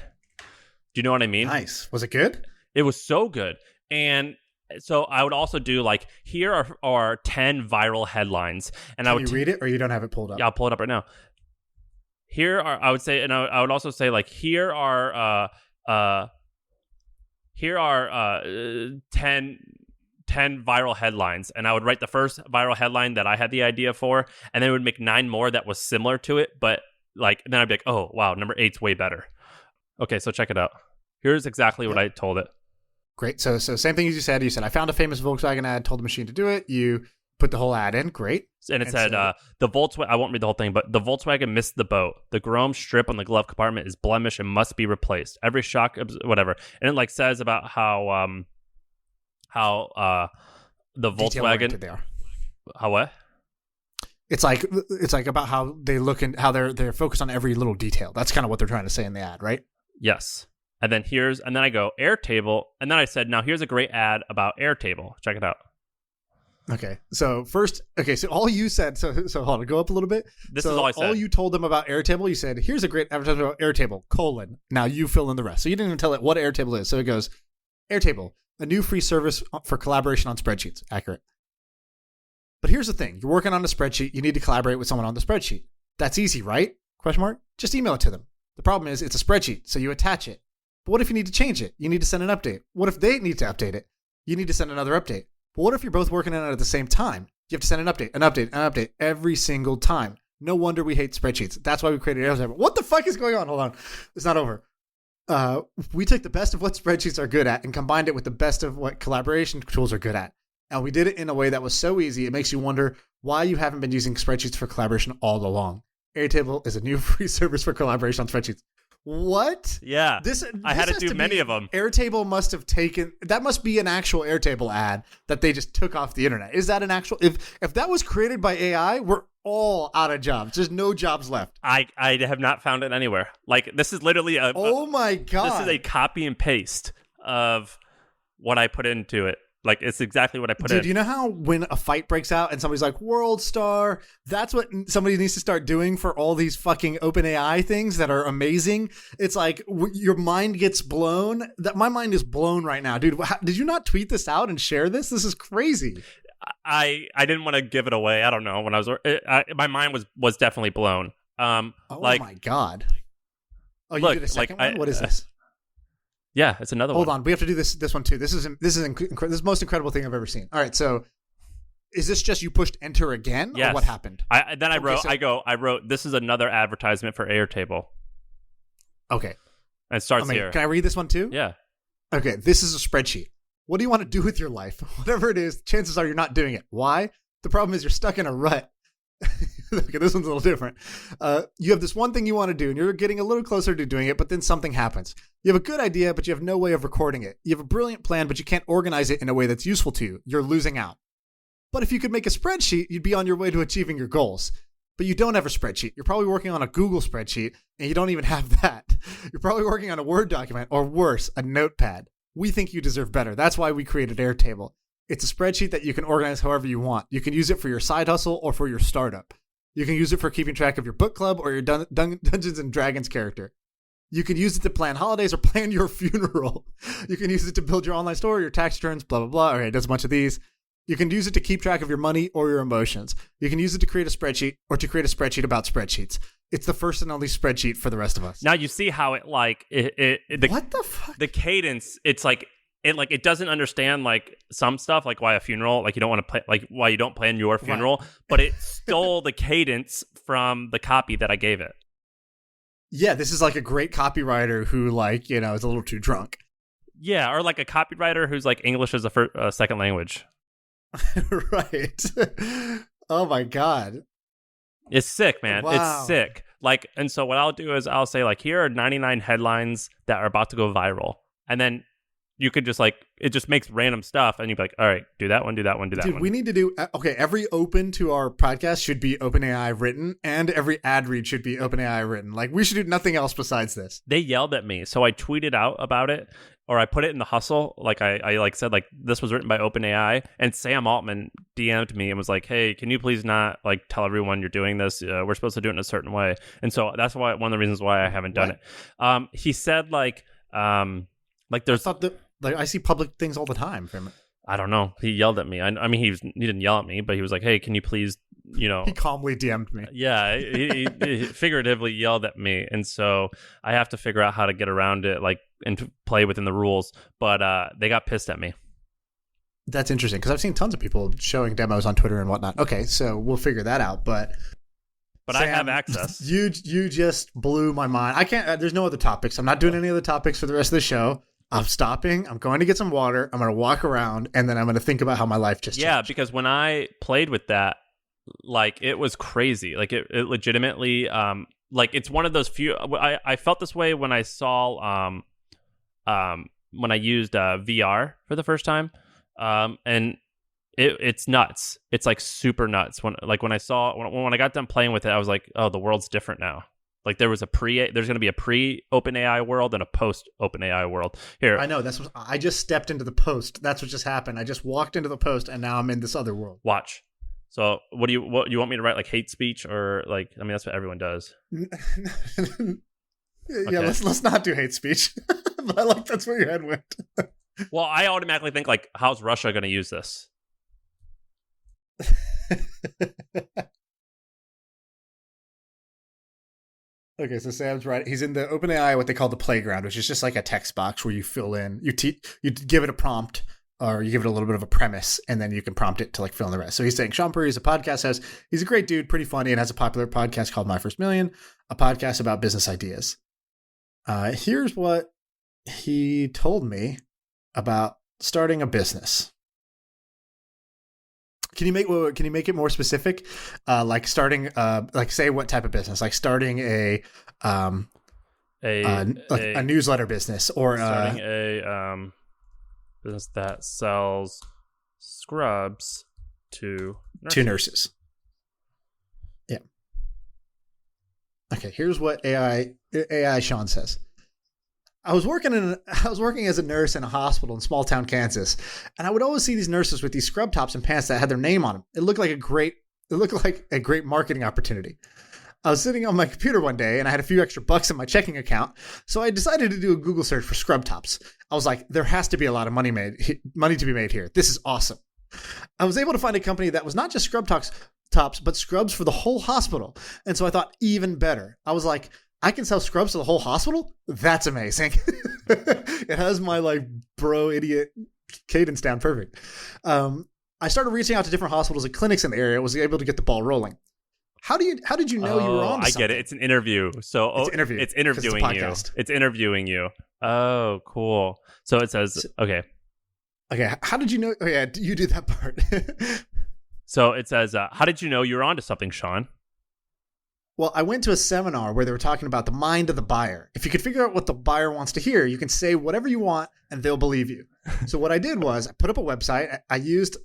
Do you know what I mean? Nice. Was it good? It was so good. And so I would also do like, here are 10 viral headlines, and Can you read it, or you don't have it pulled up? Yeah, I'll pull it up right now. I would say, and I would also say like, here are 10 viral headlines, and I would write the first viral headline that I had the idea for, and then it would make 9 more that was similar to it, but like then I'd be like, oh wow, number 8's way better. Okay, so check it out. Here's exactly what I told it. Great. So same thing as you said. You said I found a famous Volkswagen ad, told the machine to do it. You put the whole ad in. Great. And it said, the Volkswagen, I won't read the whole thing, but the Volkswagen missed the boat. The chrome strip on the glove compartment is blemished and must be replaced. Every shock, whatever. And it like says about how the Volkswagen, they are. How what? It's like about how they look and how they're focused on every little detail. That's kind of what they're trying to say in the ad, right? Yes. And then I go Airtable, and then I said, now here's a great ad about Airtable. Check it out. Okay. So all you said. So hold on. Go up a little bit. This is all I said. All you told them about Airtable. You said, "Here's a great advertisement about Airtable." Now you fill in the rest. So you didn't even tell it what Airtable is. So it goes, Airtable, a new free service for collaboration on spreadsheets. Accurate. But here's the thing: you're working on a spreadsheet. You need to collaborate with someone on the spreadsheet. That's easy, right? Question mark. Just email it to them. The problem is it's a spreadsheet, so you attach it. But what if you need to change it? You need to send an update. What if they need to update it? You need to send another update. But what if you're both working on it at the same time? You have to send an update every single time. No wonder we hate spreadsheets. That's why we created Airtable. What the fuck is going on? Hold on. It's not over. We took the best of what spreadsheets are good at and combined it with the best of what collaboration tools are good at. And we did it in a way that was so easy, it makes you wonder why you haven't been using spreadsheets for collaboration all along. Airtable is a new free service for collaboration on spreadsheets. What? Yeah. This I had to has do many of them. Airtable must have taken, that must be an actual Airtable ad that they just took off the internet. Is that an actual, if that was created by AI, we're all out of jobs. There's no jobs left. I have not found it anywhere. Like, this is literally Oh my God. This is a copy and paste of what I put into it. Like, it's exactly what I put in. Dude, you know how when a fight breaks out and somebody's like, World Star, that's what somebody needs to start doing for all these fucking OpenAI things that are amazing? It's like your mind gets blown. That my mind is blown right now. Dude, did you not tweet this out and share this? This is crazy. I didn't want to give it away. I don't know. When I was my mind was definitely blown. Oh my God. Oh, you did a second one? What is this? Yeah, it's another one. Hold on, we have to do this one too. This is the most incredible thing I've ever seen. All right, so is this just you pushed enter again, yes. or what happened? I wrote. This is another advertisement for Airtable. Okay, and it starts here. Can I read this one too? Yeah. Okay, this is a spreadsheet. What do you want to do with your life? Whatever it is, chances are you're not doing it. Why? The problem is you're stuck in a rut. Okay, this one's a little different. You have this one thing you want to do, and you're getting a little closer to doing it, but then something happens. You have a good idea, but you have no way of recording it. You have a brilliant plan, but you can't organize it in a way that's useful to you. You're losing out. But if you could make a spreadsheet, you'd be on your way to achieving your goals. But you don't have a spreadsheet. You're probably working on a Google spreadsheet, and you don't even have that. You're probably working on a Word document, or worse, a notepad. We think you deserve better. That's why we created Airtable. It's a spreadsheet that you can organize however you want. You can use it for your side hustle or for your startup. You can use it for keeping track of your book club or your Dungeons and Dragons character. You can use it to plan holidays or plan your funeral. You can use it to build your online store, your tax returns, blah, blah, blah. All right, it does a bunch of these. You can use it to keep track of your money or your emotions. You can use it to create a spreadsheet or to create a spreadsheet about spreadsheets. It's the first and only spreadsheet for the rest of us. Now you see how it what the fuck? The cadence, it's like it doesn't understand like some stuff, like why a funeral, like you don't want to play, like why you don't plan your funeral, right. But it stole the cadence from the copy that I gave it. Yeah, this is like a great copywriter who is a little too drunk. Yeah, or like a copywriter who's like English as a second language. Right. Oh my God. It's sick, man. Wow. It's sick. Like, and so what I'll do is I'll say like, here are 99 headlines that are about to go viral. And then you could just like, it just makes random stuff and you'd be like, all right, do that one, do that one, do that one. We need to do, every open to our podcast should be OpenAI written and every ad read should be OpenAI written. Like we should do nothing else besides this. They yelled at me. So I tweeted out about it or I put it in the hustle. Like I like said, like this was written by OpenAI and Sam Altman DM'd me and was like, hey, can you please not like tell everyone you're doing this? We're supposed to do it in a certain way. And so that's why one of the reasons why I haven't done it. He said like there's I see public things all the time from it. I don't know. He yelled at me. I mean, he didn't yell at me, but he was like, hey, can you please, He calmly DM'd me. Yeah, he figuratively yelled at me. And so I have to figure out how to get around it, like, and to play within the rules. But they got pissed at me. That's interesting because I've seen tons of people showing demos on Twitter and whatnot. Okay, so we'll figure that out. But Sam, I have access. You just blew my mind. I can't. There's no other topics. I'm not doing any other topics for the rest of the show. I'm stopping. I'm going to get some water. I'm going to walk around, and then I'm going to think about how my life just changed. Yeah, because when I played with that, like, it was crazy. Like, it legitimately, like, it's one of those few... I felt this way when I saw... when I used VR for the first time. And it's nuts. It's, like, super nuts. When I got done playing with it, I was like, oh, the world's different now. Like there's going to be a pre-OpenAI world and a post-OpenAI world. Here, I know that's what I just stepped into the post. That's what just happened. I just walked into the post, and now I'm in this other world. watch. So what you want me to write, like hate speech, or like, I mean, that's what everyone does. Yeah, let's not do hate speech. But I like that's where your head went. Well, I automatically think like, how's Russia going to use this? Okay, so Sam's right. He's in the OpenAI, what they call the playground, which is just like a text box where you fill in, you give it a prompt, or you give it a little bit of a premise, and then you can prompt it to like fill in the rest. So he's saying Sean Puri is a podcast host. He's a great dude, pretty funny, and has a popular podcast called My First Million, a podcast about business ideas. Here's what he told me about starting a business. Can you make it more specific? Like starting, like say what type of business? Like starting a newsletter business, or starting a business that sells scrubs to nurses. Yeah. Okay. Here's what AI Sean says. I was working as a nurse in a hospital in small town Kansas, and I would always see these nurses with these scrub tops and pants that had their name on them. It looked like a great marketing opportunity. I was sitting on my computer one day, and I had a few extra bucks in my checking account, so I decided to do a Google search for scrub tops. I was like, there has to be a lot of money to be made here. This is awesome. I was able to find a company that was not just scrub tops, but scrubs for the whole hospital. And so I thought, even better. I was like, I can sell scrubs to the whole hospital? That's amazing. It has my like bro idiot cadence down perfect. I started reaching out to different hospitals and clinics in the area. Was able to get the ball rolling. How did you know you were on? I get it. It's an interview. So it's interviewing you. It's interviewing you. Oh, cool. So it says, okay. How did you know? Oh yeah, you do that part. So it says, how did you know you were onto something, Sean? Well, I went to a seminar where they were talking about the mind of the buyer. If you could figure out what the buyer wants to hear, you can say whatever you want and they'll believe you. So what I did was I put up a website. I used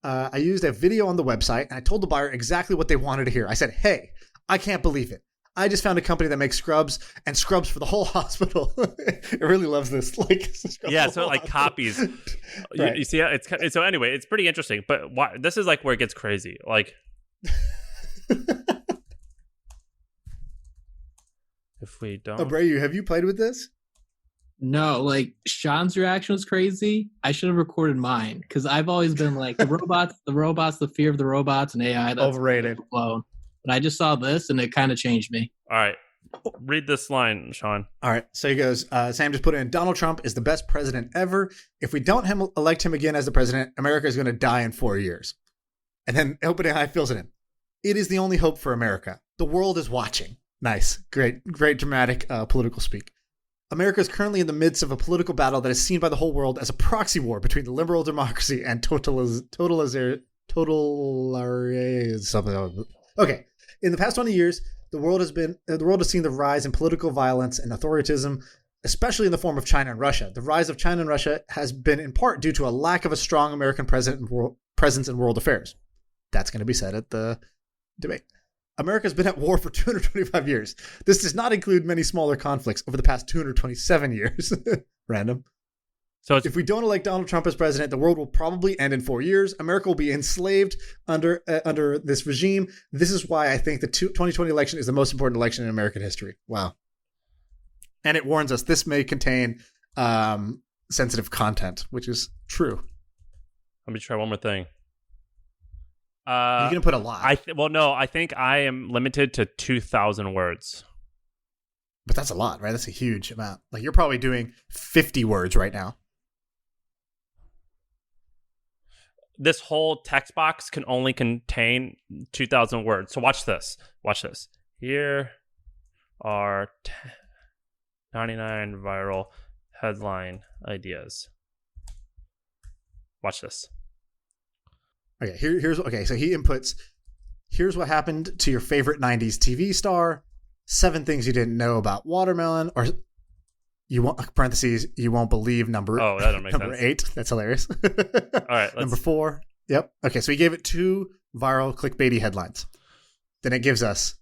a video on the website, and I told the buyer exactly what they wanted to hear. I said, hey, I can't believe it. I just found a company that makes scrubs for the whole hospital. It really loves this. Yeah, so it like copies. Right. You see, so anyway, it's pretty interesting. But this is like where it gets crazy. Like, if we don't, Abreu, have you played with this? No, like Sean's reaction was crazy. I should have recorded mine because I've always been like the robots, the fear of the robots and AI. That's overrated. Blown. But I just saw this and it kind of changed me. All right. Read this line, Sean. All right. So he goes, Sam just put in, Donald Trump is the best president ever. If we don't elect him again as the president, America is going to die in 4 years. And then OpenAI fills it in. It is the only hope for America. The world is watching. Nice. Great dramatic political speak. America is currently in the midst of a political battle that is seen by the whole world as a proxy war between the liberal democracy and totalitarianism. Okay. In the past 20 years, the world has seen the rise in political violence and authoritarianism, especially in the form of China and Russia. The rise of China and Russia has been in part due to a lack of a strong American presence in world affairs. That's going to be said at the debate. America's been at war for 225 years. This does not include many smaller conflicts over the past 227 years. Random. So if we don't elect Donald Trump as president, the world will probably end in 4 years. America will be enslaved under this regime. This is why I think the 2020 election is the most important election in American history. Wow. And it warns us this may contain sensitive content, which is true. Let me try one more thing. You're going to put a lot. I think I am limited to 2,000 words. But that's a lot, right? That's a huge amount. Like you're probably doing 50 words right now. This whole text box can only contain 2,000 words. So watch this. Here are 99 viral headline ideas. Watch this. Okay, so he inputs, here's what happened to your favorite 90s TV star, 7 things you didn't know about watermelon, or you won't, parentheses, you won't believe number 8. That's hilarious. All right. Number 4. Yep. Okay, so he gave it 2 viral clickbaity headlines. Then it gives us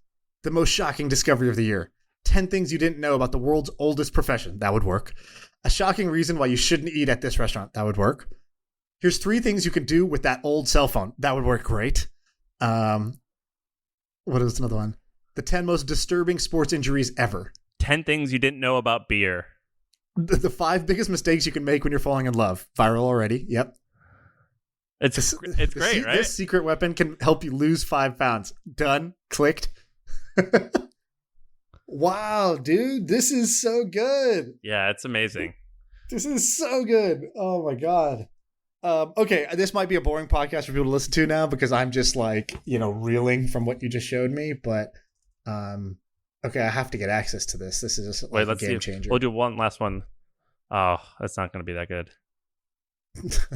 the most shocking discovery of the year. 10 things you didn't know about the world's oldest profession. That would work. A shocking reason why you shouldn't eat at this restaurant. That would work. Here's 3 things you can do with that old cell phone. That would work great. What is another one? The 10 most disturbing sports injuries ever. 10 things you didn't know about beer. The 5 biggest mistakes you can make when you're falling in love. Viral already. Yep. It's great, right? This secret weapon can help you lose 5 pounds. Done. Clicked. Wow, dude. This is so good. Yeah, it's amazing. This is so good. Oh, my God. Okay, this might be a boring podcast for people to listen to now because I'm just like, reeling from what you just showed me. But, okay, I have to get access to this. This is just like a game changer. We'll do one last one. Oh, that's not going to be that good.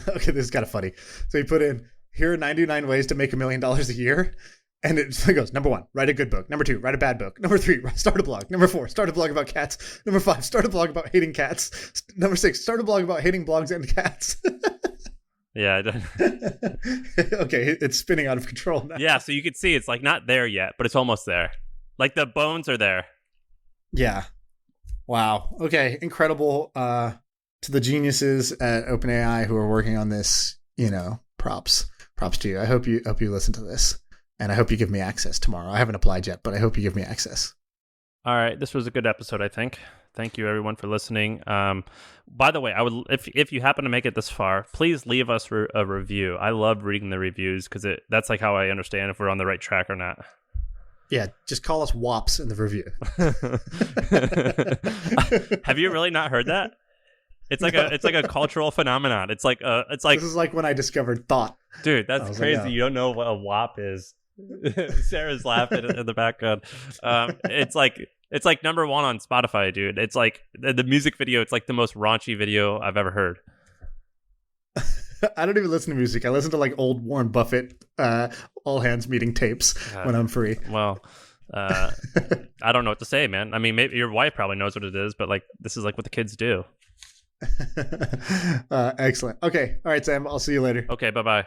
Okay, this is kind of funny. So you put in, here are 99 ways to make $1 million a year. And it goes, number 1, write a good book. Number 2, write a bad book. Number 3, start a blog. Number 4, start a blog about cats. Number 5, start a blog about hating cats. Number 6, start a blog about hating blogs and cats. Yeah. Okay, it's spinning out of control now. Yeah, so you can see it's like not there yet, but it's almost there. Like the bones are there. Yeah. Wow. Okay, incredible. To the geniuses at OpenAI who are working on this, props to you. I hope you listen to this. And I hope you give me access tomorrow. I haven't applied yet, but I hope you give me access. All right, this was a good episode, I think. Thank you, everyone, for listening. By the way, I would, if you happen to make it this far, please leave us a review. I love reading the reviews because that's like how I understand if we're on the right track or not. Yeah, just call us WOPs in the review. Have you really not heard that? It's like a cultural phenomenon. It's like this is like when I discovered thought. Dude, that's crazy. Like, oh. You don't know what a WOP is. Sarah's laughing in the background. It's like number 1 on Spotify, dude. It's like the music video. It's like the most raunchy video I've ever heard. I don't even listen to music. I listen to like old Warren Buffett, all hands meeting tapes when I'm free. Well, I don't know what to say, man. I mean, maybe your wife probably knows what it is, but like this is like what the kids do. Excellent. Okay. All right, Sam. I'll see you later. Okay. Bye-bye.